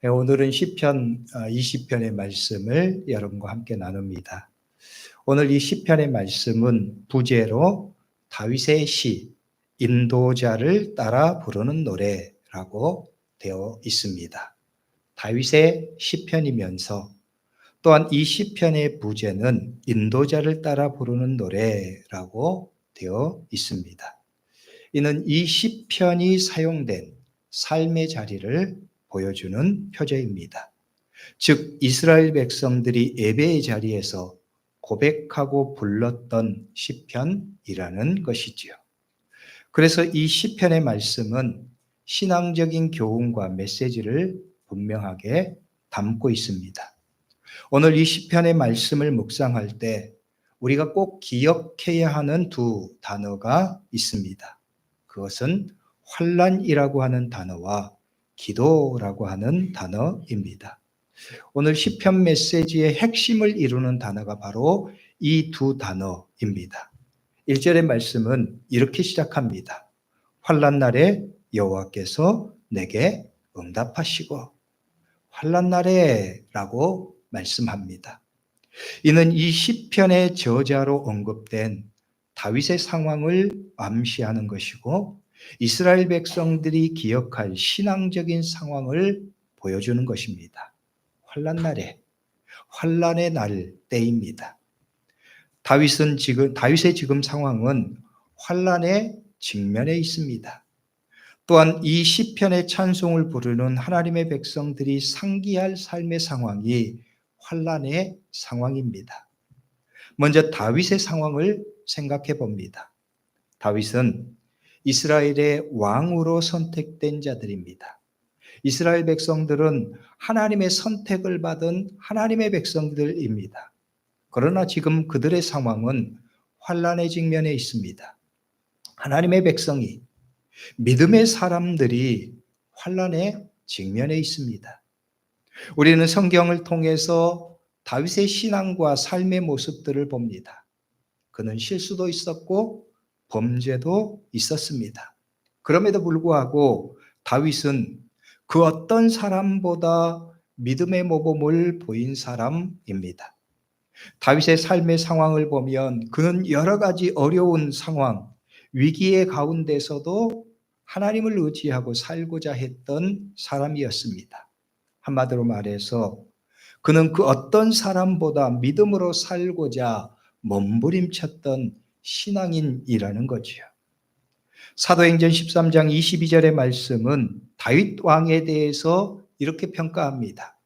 오늘은 시편 20편의 말씀을 여러분과 함께 나눕니다. 오늘 이 시편의 말씀은 부제로 다윗의 시, 인도자를 따라 부르는 노래라고 되어 있습니다. 다윗의 시편이면서 또한 이 시편의 부제는 인도자를 따라 부르는 노래라고 되어 있습니다. 이는 이 시편이 사용된 삶의 자리를 보여주는 표제입니다. 즉 이스라엘 백성들이 예배의 자리에서 고백하고 불렀던 시편이라는 것이지요. 그래서 이 시편의 말씀은 신앙적인 교훈과 메시지를 분명하게 담고 있습니다. 오늘 이 시편의 말씀을 묵상할 때 우리가 꼭 기억해야 하는 두 단어가 있습니다. 그것은 환난이라고 하는 단어와 기도라고 하는 단어입니다. 오늘 시편 메시지의 핵심을 이루는 단어가 바로 이 두 단어입니다. 1절의 말씀은 이렇게 시작합니다. 환난 날에 여호와께서 내게 응답하시고, 환난 날에 라고 말씀합니다. 이는 이 시편의 저자로 언급된 다윗의 상황을 암시하는 것이고 이스라엘 백성들이 기억할 신앙적인 상황을 보여주는 것입니다. 환난 날에, 환난의 날 때입니다. 다윗의 지금 상황은 환난의 직면에 있습니다. 또한 이 시편의 찬송을 부르는 하나님의 백성들이 상기할 삶의 상황이 환난의 상황입니다. 먼저 다윗의 상황을 생각해 봅니다. 다윗은 이스라엘의 왕으로 선택된 자들입니다. 이스라엘 백성들은 하나님의 선택을 받은 하나님의 백성들입니다. 그러나 지금 그들의 상황은 환난의 직면에 있습니다. 하나님의 백성이, 믿음의 사람들이 환난의 직면에 있습니다. 우리는 성경을 통해서 다윗의 신앙과 삶의 모습들을 봅니다. 그는 실수도 있었고 범죄도 있었습니다. 그럼에도 불구하고 다윗은 그 어떤 사람보다 믿음의 모범을 보인 사람입니다. 다윗의 삶의 상황을 보면 그는 여러 가지 어려운 상황, 위기의 가운데서도 하나님을 의지하고 살고자 했던 사람이었습니다. 한마디로 말해서 그는 그 어떤 사람보다 믿음으로 살고자 몸부림쳤던 신앙인이라는 거지요. 사도행전 13장 22절의 말씀은 다윗 왕에 대해서 이렇게 평가합니다.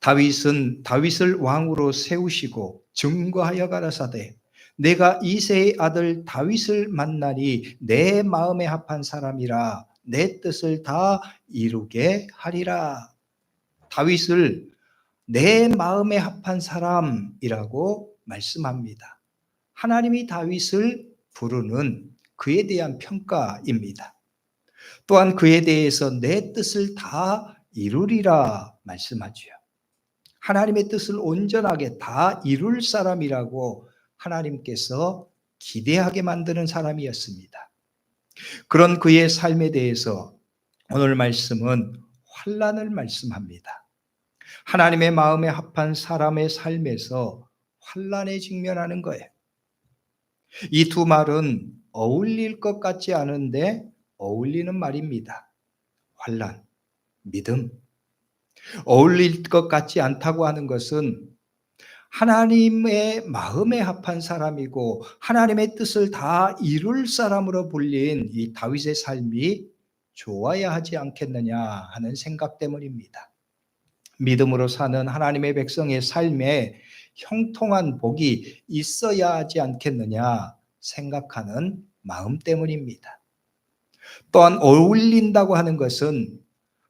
다윗을 왕으로 세우시고 증거하여 가라사대 내가 이새의 아들 다윗을 만나니 내 마음에 합한 사람이라 내 뜻을 다 이루게 하리라. 다윗을 내 마음에 합한 사람이라고 말씀합니다. 하나님이 다윗을 부르는 그에 대한 평가입니다. 또한 그에 대해서 내 뜻을 다 이루리라 말씀하지요. 하나님의 뜻을 온전하게 다 이룰 사람이라고 하나님께서 기대하게 만드는 사람이었습니다. 그런 그의 삶에 대해서 오늘 말씀은 환난을 말씀합니다. 하나님의 마음에 합한 사람의 삶에서 환난에 직면하는 거예요. 이 두 말은 어울릴 것 같지 않은데 어울리는 말입니다. 환난, 믿음. 어울릴 것 같지 않다고 하는 것은 하나님의 마음에 합한 사람이고 하나님의 뜻을 다 이룰 사람으로 불린 이 다윗의 삶이 좋아야 하지 않겠느냐 하는 생각 때문입니다. 믿음으로 사는 하나님의 백성의 삶에 형통한 복이 있어야 하지 않겠느냐 생각하는 마음 때문입니다. 또한 어울린다고 하는 것은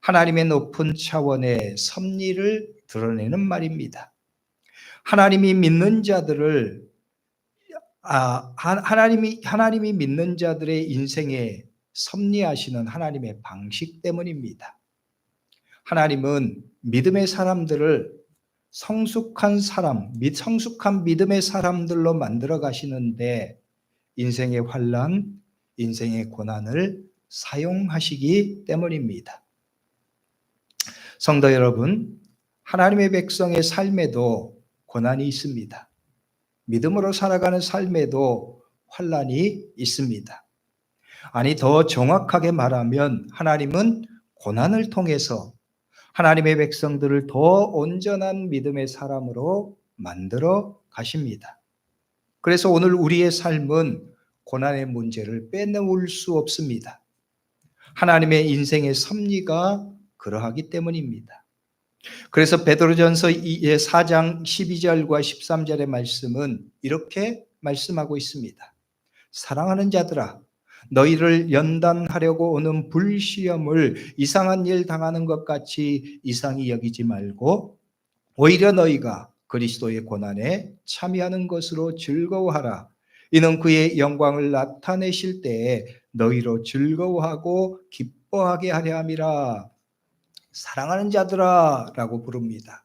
하나님의 높은 차원의 섭리를 드러내는 말입니다. 하나님이 믿는 자들을 하나님이 믿는 자들의 인생에 섭리하시는 하나님의 방식 때문입니다. 하나님은 믿음의 사람들을 성숙한 믿음의 사람들로 만들어 가시는데 인생의 환난, 인생의 고난을 사용하시기 때문입니다. 성도 여러분, 하나님의 백성의 삶에도 고난이 있습니다. 믿음으로 살아가는 삶에도 환난이 있습니다. 아니, 더 정확하게 말하면 하나님은 고난을 통해서 하나님의 백성들을 더 온전한 믿음의 사람으로 만들어 가십니다. 그래서 오늘 우리의 삶은 고난의 문제를 빼놓을 수 없습니다. 하나님의 인생의 섭리가 그러하기 때문입니다. 그래서 베드로전서 4장 12절과 13절의 말씀은 이렇게 말씀하고 있습니다. 사랑하는 자들아, 너희를 연단하려고 오는 불시험을 이상한 일 당하는 것 같이 이상히 여기지 말고 오히려 너희가 그리스도의 고난에 참여하는 것으로 즐거워하라. 이는 그의 영광을 나타내실 때에 너희로 즐거워하고 기뻐하게 하려 함이라. 사랑하는 자들아 라고 부릅니다.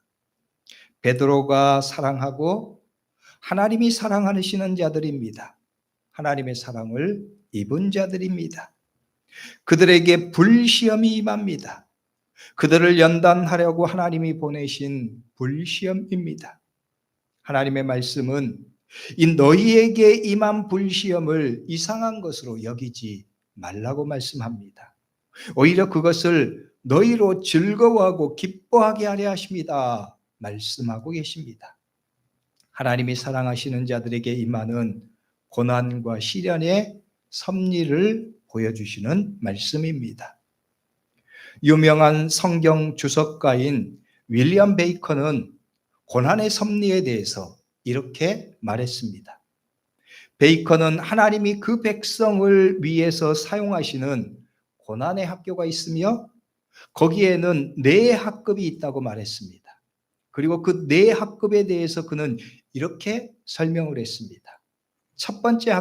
베드로가 사랑하고 하나님이 사랑하시는 자들입니다. 하나님의 사랑을 입은 자들입니다. 그들에게 불시험이 임합니다. 그들을 연단하려고 하나님이 보내신 불시험입니다. 하나님의 말씀은 이 너희에게 임한 불시험을 이상한 것으로 여기지 말라고 말씀합니다. 오히려 그것을 너희로 즐거워하고 기뻐하게 하려 하십니다. 말씀하고 계십니다. 하나님이 사랑하시는 자들에게 임하는 고난과 시련의 섭리를 보여주시는 말씀입니다. 유명한 성경 주석가인 윌리엄 베이컨은 고난의 섭리에 대해서 이렇게 말했습니다. 베이컨은 하나님이 그 백성을 위해서 사용하시는 고난의 학교가 있으며 거기에는 4학급이 있다고 말했습니다. 그리고 그 4학급에 대해서 그는 이렇게 설명을 했습니다. 첫 번째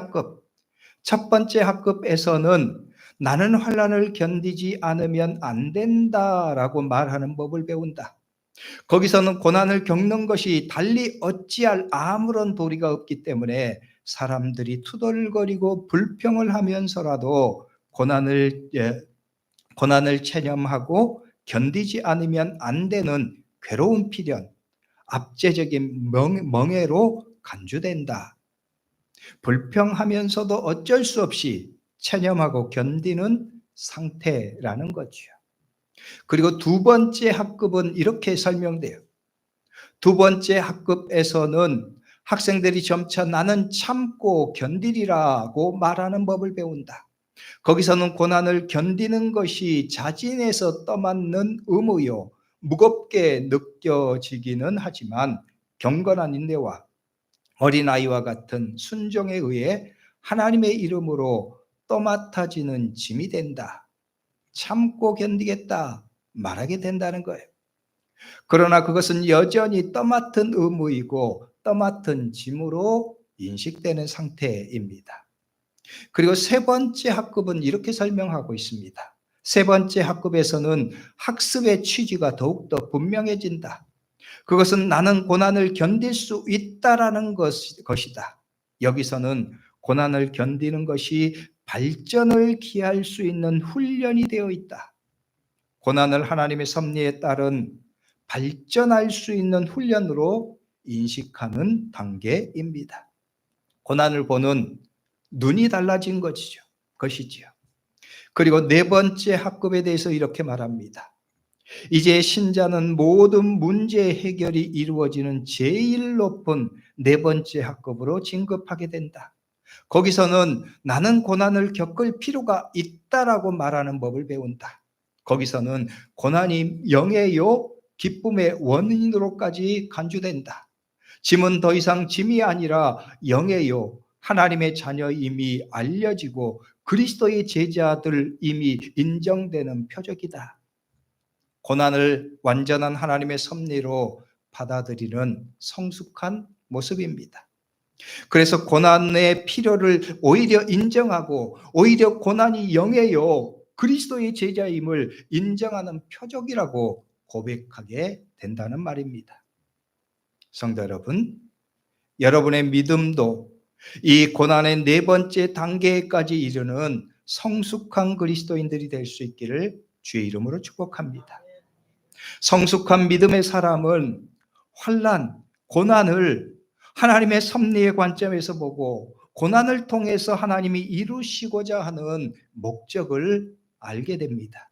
학급에서는 나는 환난을 견디지 않으면 안 된다라고 말하는 법을 배운다. 거기서는 고난을 겪는 것이 달리 어찌할 아무런 도리가 없기 때문에 사람들이 투덜거리고 불평을 하면서라도 고난을 체념하고 견디지 않으면 안 되는 괴로운 필연, 압제적인 멍해로 간주된다. 불평하면서도 어쩔 수 없이 체념하고 견디는 상태라는 거죠. 그리고 두 번째 학급은 이렇게 설명돼요. 두 번째 학급에서는 학생들이 점차 나는 참고 견디리라고 말하는 법을 배운다. 거기서는 고난을 견디는 것이 자진해서 떠맡는 의무요, 무겁게 느껴지기는 하지만 경건한 인내와 어린아이와 같은 순종에 의해 하나님의 이름으로 떠맡아지는 짐이 된다. 참고 견디겠다 말하게 된다는 거예요. 그러나 그것은 여전히 떠맡은 의무이고 떠맡은 짐으로 인식되는 상태입니다. 그리고 세 번째 학급은 이렇게 설명하고 있습니다. 세 번째 학급에서는 학습의 취지가 더욱더 분명해진다. 그것은 나는 고난을 견딜 수 있다라는 것이다. 여기서는 고난을 견디는 것이 발전을 기할 수 있는 훈련이 되어 있다. 고난을 하나님의 섭리에 따른 발전할 수 있는 훈련으로 인식하는 단계입니다. 고난을 보는 눈이 달라진 것이지요. 그리고 네 번째 학급에 대해서 이렇게 말합니다. 이제 신자는 모든 문제 해결이 이루어지는 제일 높은 네 번째 학급으로 진급하게 된다. 거기서는 나는 고난을 겪을 필요가 있다라고 말하는 법을 배운다. 거기서는 고난이 영예요, 기쁨의 원인으로까지 간주된다. 짐은 더 이상 짐이 아니라 영예요, 하나님의 자녀임이 알려지고 그리스도의 제자들 이미 인정되는 표적이다. 고난을 완전한 하나님의 섭리로 받아들이는 성숙한 모습입니다. 그래서 고난의 필요를 오히려 인정하고 오히려 고난이 영예요, 그리스도의 제자임을 인정하는 표적이라고 고백하게 된다는 말입니다. 성도 여러분, 여러분의 믿음도 이 고난의 네 번째 단계까지 이르는 성숙한 그리스도인들이 될 수 있기를 주의 이름으로 축복합니다. 성숙한 믿음의 사람은 환난, 고난을 하나님의 섭리의 관점에서 보고 고난을 통해서 하나님이 이루시고자 하는 목적을 알게 됩니다.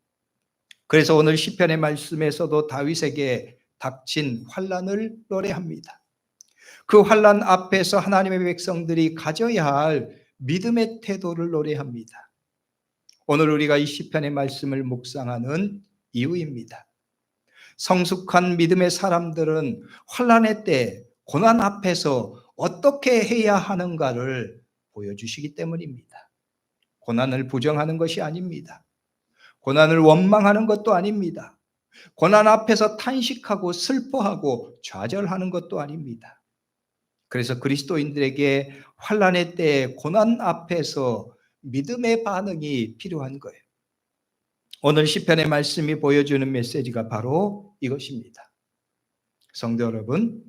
그래서 오늘 시편의 말씀에서도 다윗에게 닥친 환난을 노래합니다. 그 환난 앞에서 하나님의 백성들이 가져야 할 믿음의 태도를 노래합니다. 오늘 우리가 이 시편의 말씀을 묵상하는 이유입니다. 성숙한 믿음의 사람들은 환난의 때 고난 앞에서 어떻게 해야 하는가를 보여주시기 때문입니다. 고난을 부정하는 것이 아닙니다. 고난을 원망하는 것도 아닙니다. 고난 앞에서 탄식하고 슬퍼하고 좌절하는 것도 아닙니다. 그래서 그리스도인들에게 환난의 때 고난 앞에서 믿음의 반응이 필요한 거예요. 오늘 시편의 말씀이 보여주는 메시지가 바로 이것입니다. 성도 여러분,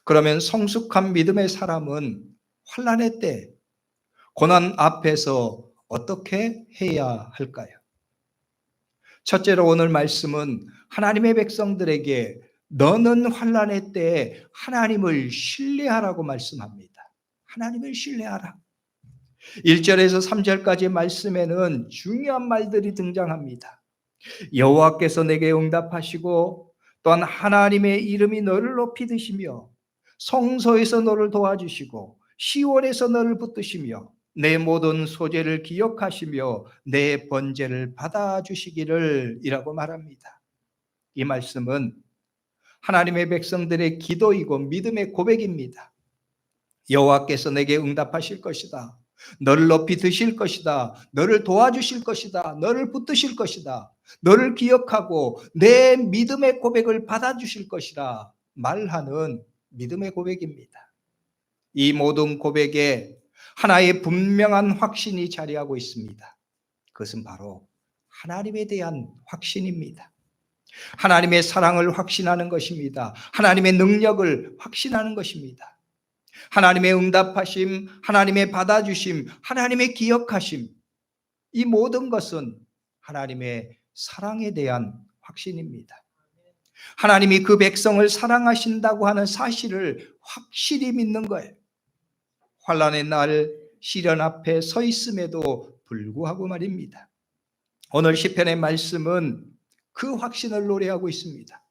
그러면 성숙한 믿음의 사람은 환난의 때 고난 앞에서 어떻게 해야 할까요? 첫째로 오늘 말씀은 하나님의 백성들에게 너는 환난의 때에 하나님을 신뢰하라고 말씀합니다. 하나님을 신뢰하라. 1절에서 3절까지 말씀에는 중요한 말들이 등장합니다. 여호와께서 내게 응답하시고 또한 하나님의 이름이 너를 높이 드시며 성소에서 너를 도와주시고 시온에서 너를 붙드시며 내 모든 소재를 기억하시며 내 번제를 받아주시기를 이라고 말합니다. 이 말씀은 하나님의 백성들의 기도이고 믿음의 고백입니다. 여호와께서 내게 응답하실 것이다. 너를 높이 드실 것이다. 너를 도와주실 것이다. 너를 붙드실 것이다. 너를 기억하고 내 믿음의 고백을 받아주실 것이라 말하는 믿음의 고백입니다. 이 모든 고백에 하나의 분명한 확신이 자리하고 있습니다. 그것은 바로 하나님에 대한 확신입니다. 하나님의 사랑을 확신하는 것입니다. 하나님의 능력을 확신하는 것입니다. 하나님의 응답하심, 하나님의 받아주심, 하나님의 기억하심, 이 모든 것은 하나님의 사랑에 대한 확신입니다. 하나님이 그 백성을 사랑하신다고 하는 사실을 확실히 믿는 거예요. 환난의 날 시련 앞에 서 있음에도 불구하고 말입니다. 오늘 시편의 말씀은 그 확신을 노래하고 있습니다.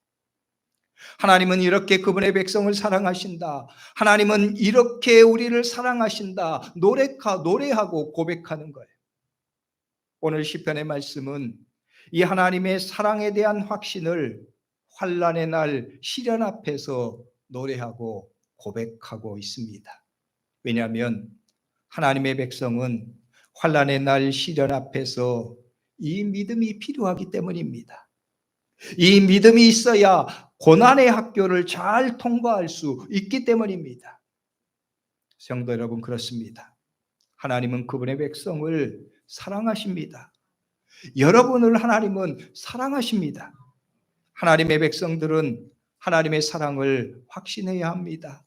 하나님은 이렇게 그분의 백성을 사랑하신다. 하나님은 이렇게 우리를 사랑하신다. 노래하고 고백하는 거예요. 오늘 시편의 말씀은 이 하나님의 사랑에 대한 확신을 환난의 날 시련 앞에서 노래하고 고백하고 있습니다. 왜냐하면 하나님의 백성은 환난의 날 시련 앞에서 이 믿음이 필요하기 때문입니다. 이 믿음이 있어야 고난의 학교를 잘 통과할 수 있기 때문입니다. 성도 여러분, 그렇습니다. 하나님은 그분의 백성을 사랑하십니다. 여러분을 하나님은 사랑하십니다. 하나님의 백성들은 하나님의 사랑을 확신해야 합니다.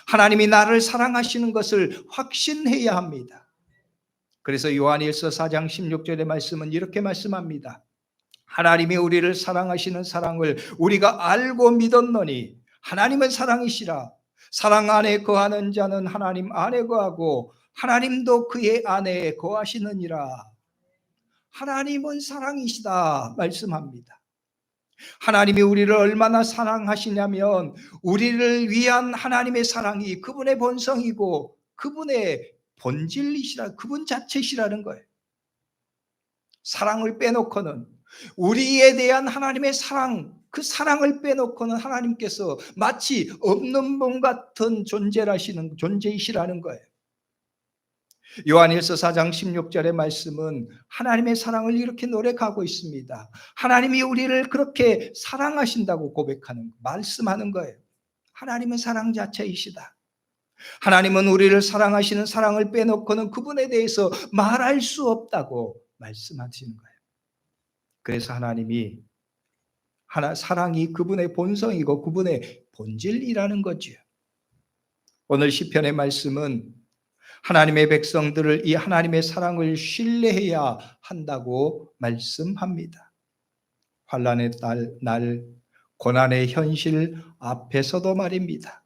하나님이 나를 사랑하시는 것을 확신해야 합니다. 그래서 요한일서 4장 16절의 말씀은 이렇게 말씀합니다. 하나님이 우리를 사랑하시는 사랑을 우리가 알고 믿었노니 하나님은 사랑이시라. 사랑 안에 거하는 자는 하나님 안에 거하고 하나님도 그의 안에 거하시느니라. 하나님은 사랑이시다 말씀합니다. 하나님이 우리를 얼마나 사랑하시냐면 우리를 위한 하나님의 사랑이 그분의 본성이고 그분의 본질이시라, 그분 자체시라는 거예요. 사랑을 빼놓고는, 우리에 대한 하나님의 사랑, 그 사랑을 빼놓고는 하나님께서 마치 없는 분 같은 존재이시라는 거예요. 요한일서 4장 16절의 말씀은 하나님의 사랑을 이렇게 노래하고 있습니다. 하나님이 우리를 그렇게 사랑하신다고 말씀하는 거예요. 하나님은 사랑 자체이시다. 하나님은 우리를 사랑하시는 사랑을 빼놓고는 그분에 대해서 말할 수 없다고 말씀하시는 거예요. 그래서 하나님이 사랑이 그분의 본성이고 그분의 본질이라는 거죠. 오늘 시편의 말씀은 하나님의 백성들을 이 하나님의 사랑을 신뢰해야 한다고 말씀합니다. 환난의 날 고난의 현실 앞에서도 말입니다.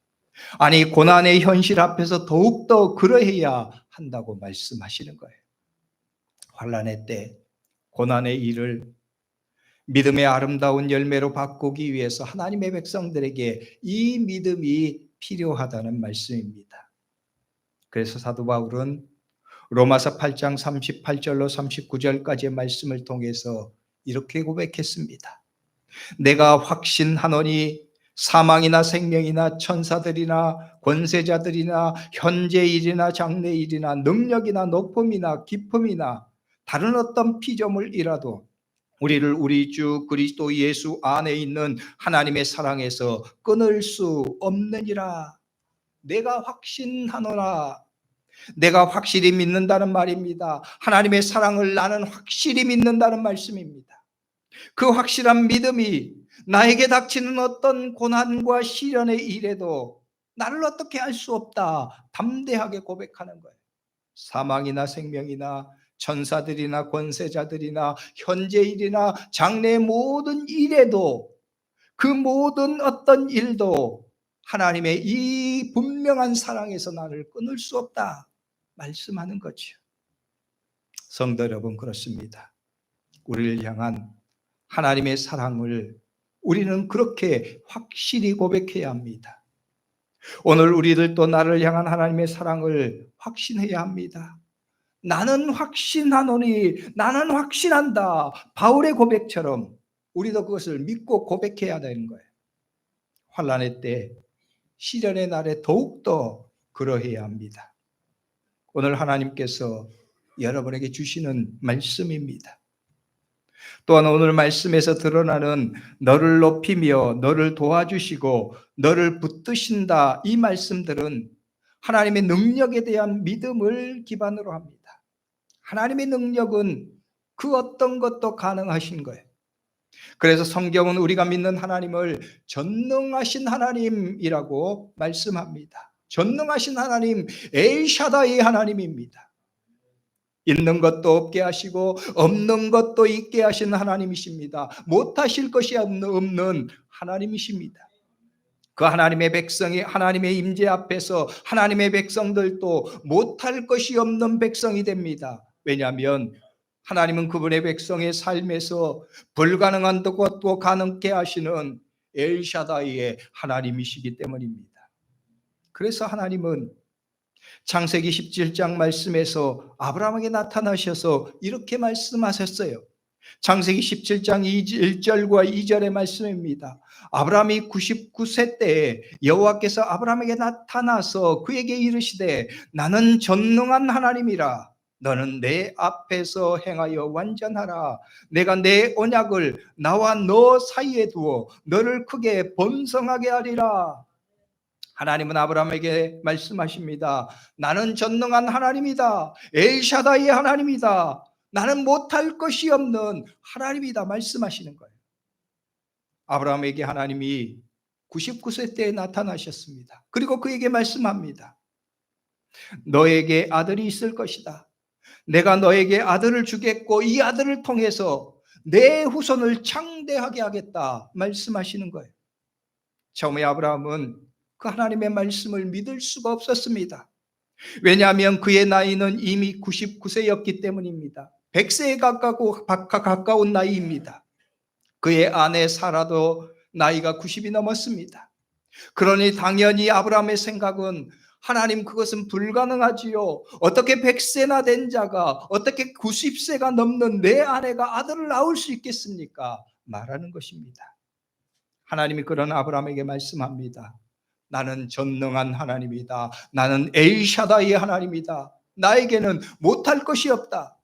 아니, 고난의 현실 앞에서 더욱더 그러해야 한다고 말씀하시는 거예요. 환난의 때 고난의 일을 믿음의 아름다운 열매로 바꾸기 위해서 하나님의 백성들에게 이 믿음이 필요하다는 말씀입니다. 그래서 사도 바울은 로마서 8장 38절로 39절까지의 말씀을 통해서 이렇게 고백했습니다. 내가 확신하노니 사망이나 생명이나 천사들이나 권세자들이나 현재일이나 장래일이나 능력이나 높음이나 깊음이나 다른 어떤 피조물이라도 우리를 우리 주 그리스도 예수 안에 있는 하나님의 사랑에서 끊을 수 없느니라. 내가 확신하노라. 내가 확실히 믿는다는 말입니다. 하나님의 사랑을 나는 확실히 믿는다는 말씀입니다. 그 확실한 믿음이 나에게 닥치는 어떤 고난과 시련의 일에도 나를 어떻게 할 수 없다 담대하게 고백하는 거예요. 사망이나 생명이나 천사들이나 권세자들이나 현재일이나 장래의 모든 일에도 그 모든 어떤 일도 하나님의 이 분명한 사랑에서 나를 끊을 수 없다 말씀하는 거죠. 성도 여러분, 그렇습니다. 우리를 향한 하나님의 사랑을 우리는 그렇게 확실히 고백해야 합니다. 오늘 우리들도 나를 향한 하나님의 사랑을 확신해야 합니다. 나는 확신하노니, 나는 확신한다. 바울의 고백처럼 우리도 그것을 믿고 고백해야 되는 거예요. 환난의 때, 시련의 날에 더욱더 그러해야 합니다. 오늘 하나님께서 여러분에게 주시는 말씀입니다. 또한 오늘 말씀에서 드러나는 너를 높이며 너를 도와주시고 너를 붙드신다, 이 말씀들은 하나님의 능력에 대한 믿음을 기반으로 합니다. 하나님의 능력은 그 어떤 것도 가능하신 거예요. 그래서 성경은 우리가 믿는 하나님을 전능하신 하나님이라고 말씀합니다. 전능하신 하나님, 엘샤다이 하나님입니다. 있는 것도 없게 하시고 없는 것도 있게 하시는 하나님이십니다. 못하실 것이 없는 하나님이십니다. 그 하나님의 백성이 하나님의 임재 앞에서 하나님의 백성들도 못할 것이 없는 백성이 됩니다. 왜냐하면 하나님은 그분의 백성의 삶에서 불가능한 것도 가능케 하시는 엘샤다이의 하나님이시기 때문입니다. 그래서 하나님은 창세기 17장 말씀에서 아브라함에게 나타나셔서 이렇게 말씀하셨어요. 창세기 17장 1절과 2절의 말씀입니다. 아브라함이 99세 때에 여호와께서 아브라함에게 나타나서 그에게 이르시되 나는 전능한 하나님이라. 너는 내 앞에서 행하여 완전하라. 내가 내 언약을 나와 너 사이에 두어 너를 크게 번성하게 하리라. 하나님은 아브라함에게 말씀하십니다. 나는 전능한 하나님이다. 엘샤다이의 하나님이다. 나는 못할 것이 없는 하나님이다 말씀하시는 거예요. 아브라함에게 하나님이 99세 때에 나타나셨습니다. 그리고 그에게 말씀합니다. 너에게 아들이 있을 것이다. 내가 너에게 아들을 주겠고 이 아들을 통해서 내 후손을 창대하게 하겠다 말씀하시는 거예요. 처음에 아브라함은 그 하나님의 말씀을 믿을 수가 없었습니다. 왜냐하면 그의 나이는 이미 99세였기 때문입니다. 100세에 가까운 나이입니다. 그의 아내 사라도 나이가 90이 넘었습니다. 그러니 당연히 아브라함의 생각은 하나님, 그것은 불가능하지요. 어떻게 100세나 된 자가 어떻게 90세가 넘는 내 아내가 아들을 낳을 수 있겠습니까? 말하는 것입니다. 하나님이 그런 아브라함에게 말씀합니다. 나는 전능한 하나님이다. 나는 엘샤다이의 하나님이다. 나에게는 못할 것이 없다.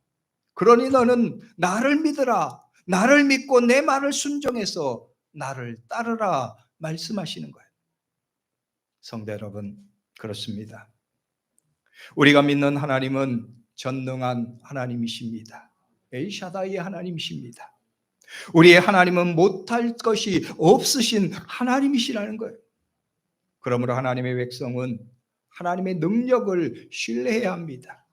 그러니 너는 나를 믿으라. 나를 믿고 내 말을 순종해서 나를 따르라 말씀하시는 거예요. 성도 여러분, 그렇습니다. 우리가 믿는 하나님은 전능한 하나님이십니다. 엘샤다이의 하나님이십니다. 우리의 하나님은 못할 것이 없으신 하나님이시라는 거예요. 그러므로 하나님의 백성은 하나님의 능력을 신뢰해야 합니다.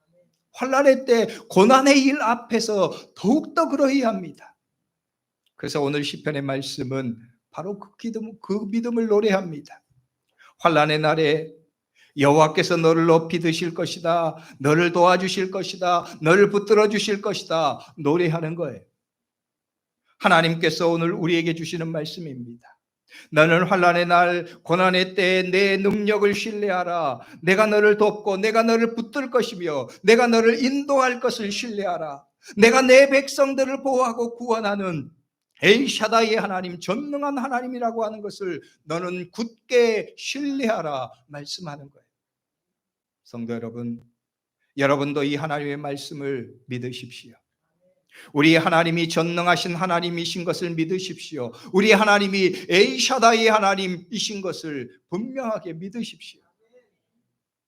환난의 때, 고난의 일 앞에서 더욱더 그러해야 합니다. 그래서 오늘 시편의 말씀은 바로 그 믿음을 노래합니다. 환난의 날에 여호와께서 너를 높이 드실 것이다, 너를 도와주실 것이다, 너를 붙들어 주실 것이다 노래하는 거예요. 하나님께서 오늘 우리에게 주시는 말씀입니다. 너는 환난의 날, 고난의 때에 내 능력을 신뢰하라. 내가 너를 돕고 내가 너를 붙들 것이며 내가 너를 인도할 것을 신뢰하라. 내가 내 백성들을 보호하고 구원하는 엘샤다이의 하나님, 전능한 하나님이라고 하는 것을 너는 굳게 신뢰하라 말씀하는 거예요. 성도 여러분, 여러분도 이 하나님의 말씀을 믿으십시오. 우리 하나님이 전능하신 하나님이신 것을 믿으십시오. 우리 하나님이 엘샤다이의 하나님이신 것을 분명하게 믿으십시오.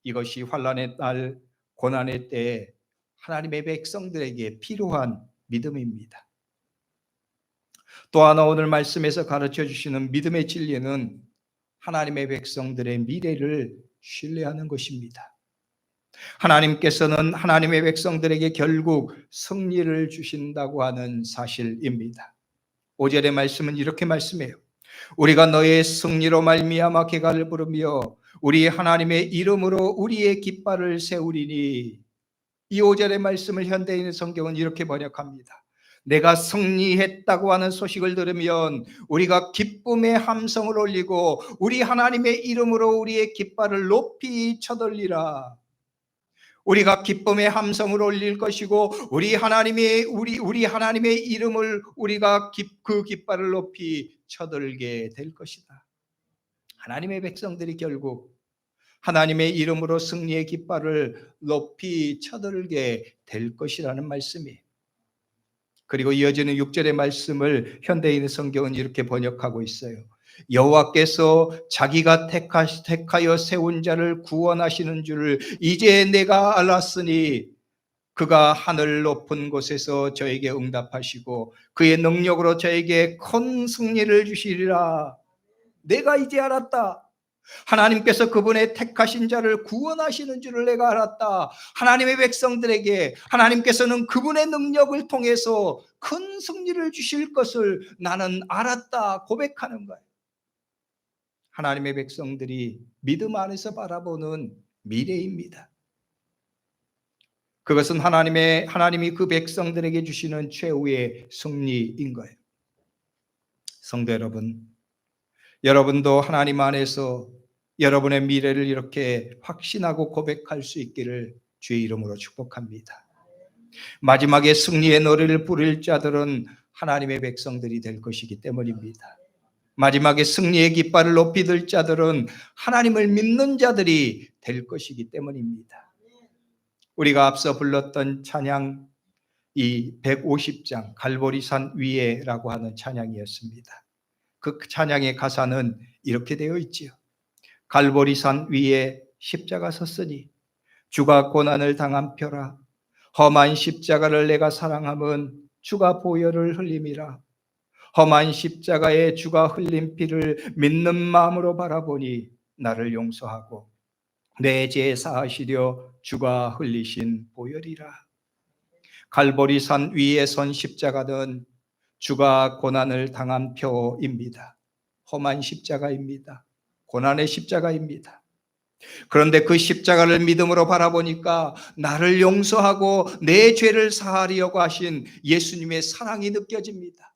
이것이 환난의 날, 고난의 때에 하나님의 백성들에게 필요한 믿음입니다. 또 하나 오늘 말씀에서 가르쳐 주시는 믿음의 진리는 하나님의 백성들의 미래를 신뢰하는 것입니다. 하나님께서는 하나님의 백성들에게 결국 승리를 주신다고 하는 사실입니다. 5절의 말씀은 이렇게 말씀해요. 우리가 너의 승리로 말미암아 개가를 부르며 우리 하나님의 이름으로 우리의 깃발을 세우리니. 이 5절의 말씀을 현대인의 성경은 이렇게 번역합니다. 내가 승리했다고 하는 소식을 들으면 우리가 기쁨의 함성을 올리고 우리 하나님의 이름으로 우리의 깃발을 높이 쳐돌리라. 우리가 기쁨의 함성을 올릴 것이고 우리 하나님의 이름을 우리가 그 깃발을 높이 쳐들게 될 것이다. 하나님의 백성들이 결국 하나님의 이름으로 승리의 깃발을 높이 쳐들게 될 것이라는 말씀이에요. 그리고 이어지는 6절의 말씀을 현대인의 성경은 이렇게 번역하고 있어요. 여호와께서 자기가 택하여 세운 자를 구원하시는 줄을 이제 내가 알았으니 그가 하늘 높은 곳에서 저에게 응답하시고 그의 능력으로 저에게 큰 승리를 주시리라. 내가 이제 알았다. 하나님께서 그분의 택하신 자를 구원하시는 줄을 내가 알았다. 하나님의 백성들에게 하나님께서는 그분의 능력을 통해서 큰 승리를 주실 것을 나는 알았다 고백하는 거예요. 하나님의 백성들이 믿음 안에서 바라보는 미래입니다. 그것은 하나님이 그 백성들에게 주시는 최후의 승리인 거예요. 성도 여러분, 여러분도 하나님 안에서 여러분의 미래를 이렇게 확신하고 고백할 수 있기를 주의 이름으로 축복합니다. 마지막에 승리의 노래를 부를 자들은 하나님의 백성들이 될 것이기 때문입니다. 마지막에 승리의 깃발을 높이 들 자들은 하나님을 믿는 자들이 될 것이기 때문입니다. 우리가 앞서 불렀던 찬양, 이 150장 갈보리산 위에라고 하는 찬양이었습니다. 그 찬양의 가사는 이렇게 되어 있지요. 갈보리산 위에 십자가 섰으니 주가 고난을 당한 표라. 험한 십자가를 내가 사랑함은 주가 보혈을 흘림이라. 험한 십자가에 주가 흘린 피를 믿는 마음으로 바라보니 나를 용서하고 내 죄 사하시려 주가 흘리신 보혈이라. 갈보리산 위에 선 십자가는 주가 고난을 당한 표입니다. 험한 십자가입니다. 고난의 십자가입니다. 그런데 그 십자가를 믿음으로 바라보니까 나를 용서하고 내 죄를 사하려고 하신 예수님의 사랑이 느껴집니다.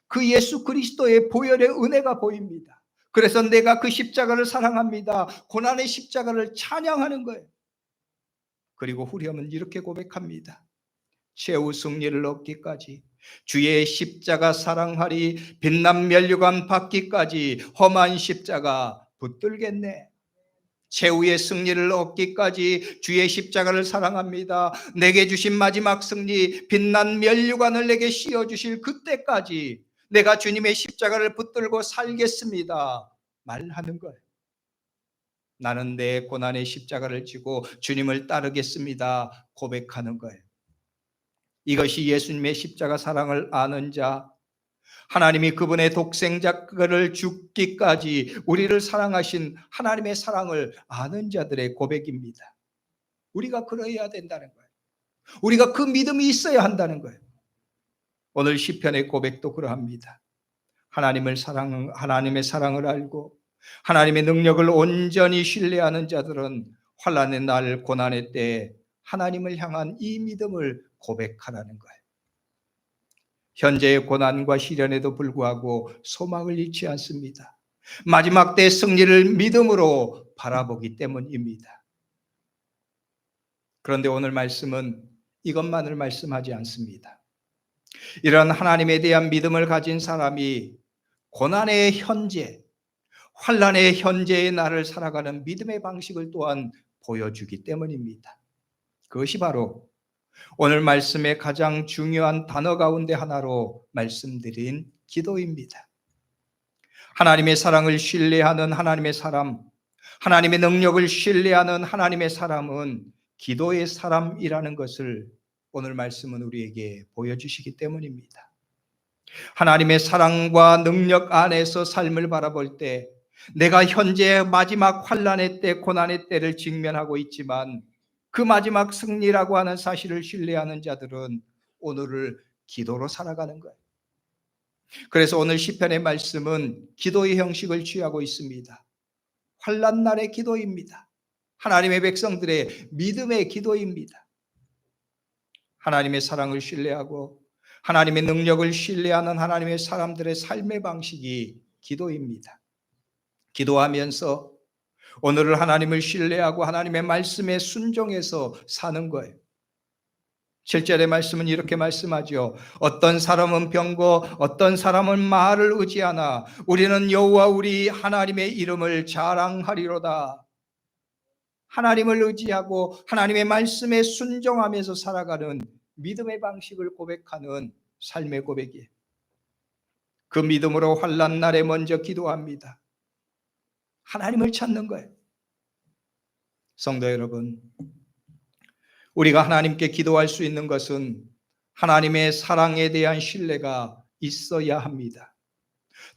그 예수 그리스도의 보혈의 은혜가 보입니다. 그래서 내가 그 십자가를 사랑합니다. 고난의 십자가를 찬양하는 거예요. 그리고 후렴은 이렇게 고백합니다. 최후 승리를 얻기까지 주의 십자가 사랑하리. 빛난 면류관 받기까지 험한 십자가 붙들겠네. 최후의 승리를 얻기까지 주의 십자가를 사랑합니다. 내게 주신 마지막 승리, 빛난 면류관을 내게 씌워주실 그때까지 내가 주님의 십자가를 붙들고 살겠습니다 말하는 거예요. 나는 내 고난의 십자가를 지고 주님을 따르겠습니다 고백하는 거예요. 이것이 예수님의 십자가 사랑을 아는 자, 하나님이 그분의 독생자를 죽기까지 우리를 사랑하신 하나님의 사랑을 아는 자들의 고백입니다. 우리가 그러해야 된다는 거예요. 우리가 그 믿음이 있어야 한다는 거예요. 오늘 시편의 고백도 그러합니다. 하나님의 사랑을 알고 하나님의 능력을 온전히 신뢰하는 자들은 환난의 날, 고난의 때에 하나님을 향한 이 믿음을 고백하라는 거예요. 현재의 고난과 시련에도 불구하고 소망을 잃지 않습니다. 마지막 때의 승리를 믿음으로 바라보기 때문입니다. 그런데 오늘 말씀은 이것만을 말씀하지 않습니다. 이런 하나님에 대한 믿음을 가진 사람이 고난의 현재, 환난의 현재의 날을 살아가는 믿음의 방식을 또한 보여주기 때문입니다. 그것이 바로 오늘 말씀의 가장 중요한 단어 가운데 하나로 말씀드린 기도입니다. 하나님의 사랑을 신뢰하는 하나님의 사람, 하나님의 능력을 신뢰하는 하나님의 사람은 기도의 사람이라는 것을 오늘 말씀은 우리에게 보여주시기 때문입니다. 하나님의 사랑과 능력 안에서 삶을 바라볼 때 내가 현재 마지막 환난의 때, 고난의 때를 직면하고 있지만 그 마지막 승리라고 하는 사실을 신뢰하는 자들은 오늘을 기도로 살아가는 거예요. 그래서 오늘 시편의 말씀은 기도의 형식을 취하고 있습니다. 환난 날의 기도입니다. 하나님의 백성들의 믿음의 기도입니다. 하나님의 사랑을 신뢰하고 하나님의 능력을 신뢰하는 하나님의 사람들의 삶의 방식이 기도입니다. 기도하면서 오늘을 하나님을 신뢰하고 하나님의 말씀에 순종해서 사는 거예요. 7절의 말씀은 이렇게 말씀하죠. 어떤 사람은 병거, 어떤 사람은 말을 의지하나 우리는 여호와 우리 하나님의 이름을 자랑하리로다. 하나님을 의지하고 하나님의 말씀에 순종하면서 살아가는 믿음의 방식을 고백하는 삶의 고백이에요. 그 믿음으로 환난 날에 먼저 기도합니다. 하나님을 찾는 거예요. 성도 여러분, 우리가 하나님께 기도할 수 있는 것은 하나님의 사랑에 대한 신뢰가 있어야 합니다.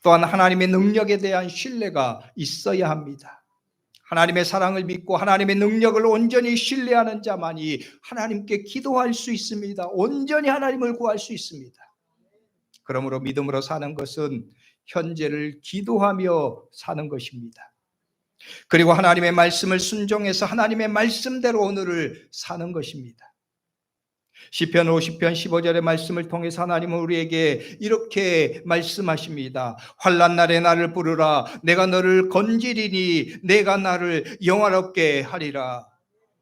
또한 하나님의 능력에 대한 신뢰가 있어야 합니다. 하나님의 사랑을 믿고 하나님의 능력을 온전히 신뢰하는 자만이 하나님께 기도할 수 있습니다. 온전히 하나님을 구할 수 있습니다. 그러므로 믿음으로 사는 것은 현재를 기도하며 사는 것입니다. 그리고 하나님의 말씀을 순종해서 하나님의 말씀대로 오늘을 사는 것입니다. 시편 50편 15절의 말씀을 통해서 하나님은 우리에게 이렇게 말씀하십니다. 환난 날에 나를 부르라. 내가 너를 건지리니 내가 나를 영화롭게 하리라.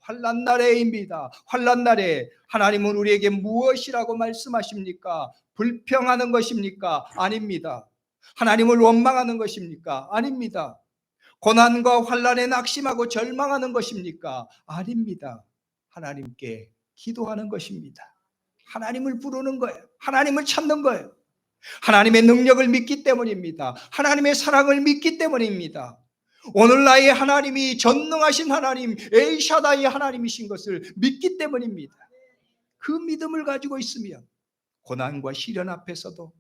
환난 날에입니다. 환난 날에 하나님은 우리에게 무엇이라고 말씀하십니까? 불평하는 것입니까? 아닙니다. 하나님을 원망하는 것입니까? 아닙니다. 고난과 환난에 낙심하고 절망하는 것입니까? 아닙니다. 하나님께 기도하는 것입니다. 하나님을 부르는 거예요. 하나님을 찾는 거예요. 하나님의 능력을 믿기 때문입니다. 하나님의 사랑을 믿기 때문입니다. 오늘 나의 하나님이 전능하신 하나님, 엘샤다이 하나님이신 것을 믿기 때문입니다. 그 믿음을 가지고 있으면 고난과 시련 앞에서도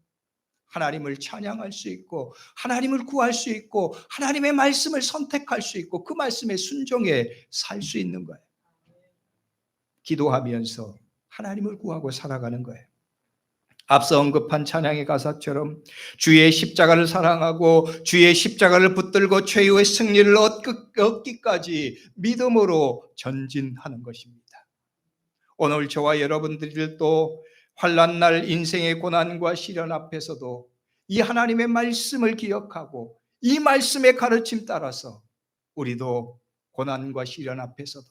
하나님을 찬양할 수 있고 하나님을 구할 수 있고 하나님의 말씀을 선택할 수 있고 그 말씀에 순종해 살 수 있는 거예요. 기도하면서 하나님을 구하고 살아가는 거예요. 앞서 언급한 찬양의 가사처럼 주의 십자가를 사랑하고 주의 십자가를 붙들고 최후의 승리를 얻기까지 믿음으로 전진하는 것입니다. 오늘 저와 여러분들도 환난 날 인생의 고난과 시련 앞에서도 이 하나님의 말씀을 기억하고 이 말씀의 가르침 따라서 우리도 고난과 시련 앞에서도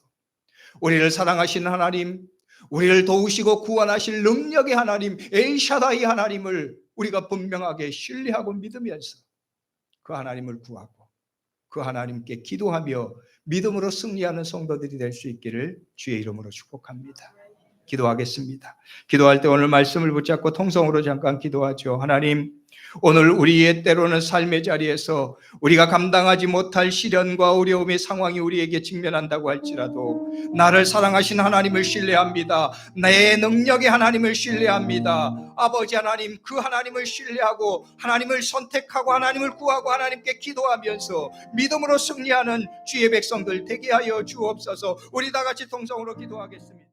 우리를 사랑하시는 하나님, 우리를 도우시고 구원하실 능력의 하나님, 엘샤다이 하나님을 우리가 분명하게 신뢰하고 믿으면서 그 하나님을 구하고 그 하나님께 기도하며 믿음으로 승리하는 성도들이 될 수 있기를 주의 이름으로 축복합니다. 기도하겠습니다. 기도할 때 오늘 말씀을 붙잡고 통성으로 잠깐 기도하죠. 하나님, 오늘 우리의 때로는 삶의 자리에서 우리가 감당하지 못할 시련과 어려움의 상황이 우리에게 직면한다고 할지라도 나를 사랑하신 하나님을 신뢰합니다. 내 능력의 하나님을 신뢰합니다. 아버지 하나님, 그 하나님을 신뢰하고 하나님을 선택하고 하나님을 구하고 하나님께 기도하면서 믿음으로 승리하는 주의 백성들 되게 하여 주옵소서. 우리 다 같이 통성으로 기도하겠습니다.